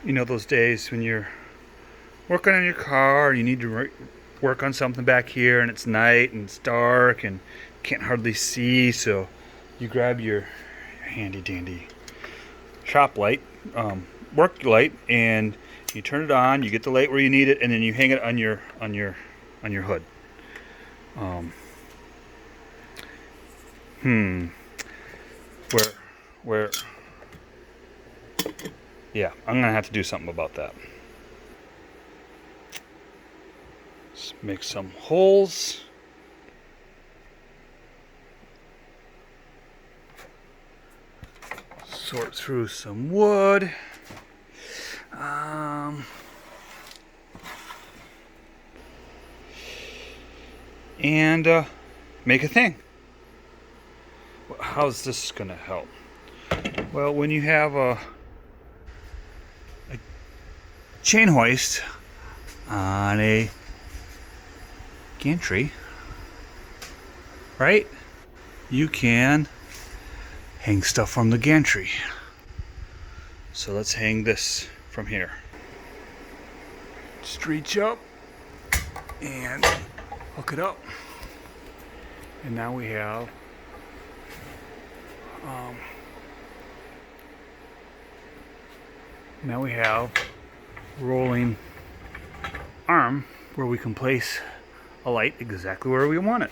You know those days when you're working on your car, you need to work on something back here, and it's night and it's dark and can't hardly see, so you grab your handy dandy shop light, work light, and you turn it on. You get the light where you need it, and then you hang it on your hood. Where? Yeah, I'm gonna have to do something about that. Let's make some holes. Sort through some wood. And make a thing. How's this gonna help? Well, when you have a chain hoist on a gantry, right? You can hang stuff from the gantry. So let's hang this from here. Just reach up and hook it up. And now we have rolling arm where we can place a light exactly where we want it.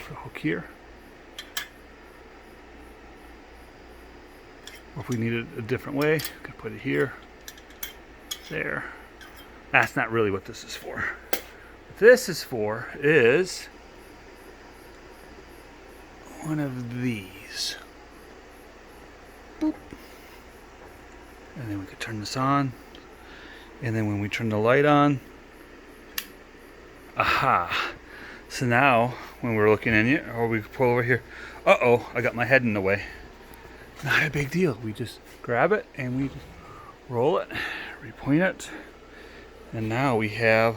Put a hook here. Or if we need it a different way, we can put it here, there. That's not really what this is for. What this is for is one of these. Boop. And then we could turn this on. And then when we turn the light on, aha. So now, when we're looking in it, or we pull over here, uh-oh, I got my head in the way. Not a big deal. We just grab it and we just roll it, repoint it, and now we have,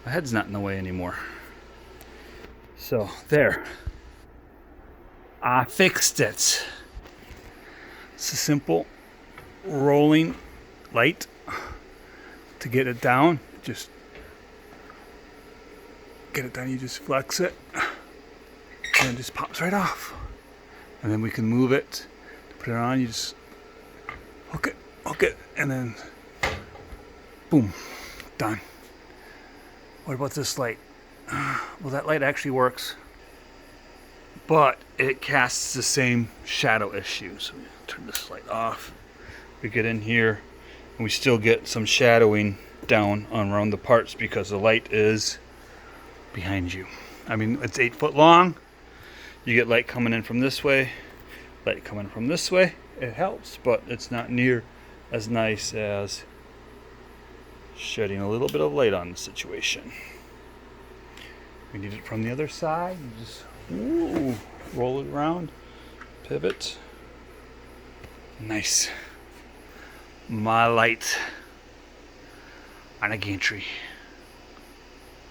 my head's not in the way anymore. So there, I fixed it. It's a simple rolling light. To get it down, just get it down, you just flex it and it just pops right off. And then we can move it, put it on, you just hook it, and then boom, done. What about this light? Well, that light actually works, but it casts the same shadow issue. So we turn this light off. We get in here and we still get some shadowing down on around the parts because the light is behind you. I mean, it's 8 foot long. You get light coming in from this way, light coming from this way. It helps, but it's not near as nice as shedding a little bit of light on the situation. We need it from the other side. You just roll it around, pivot. Nice. My light on a gantry.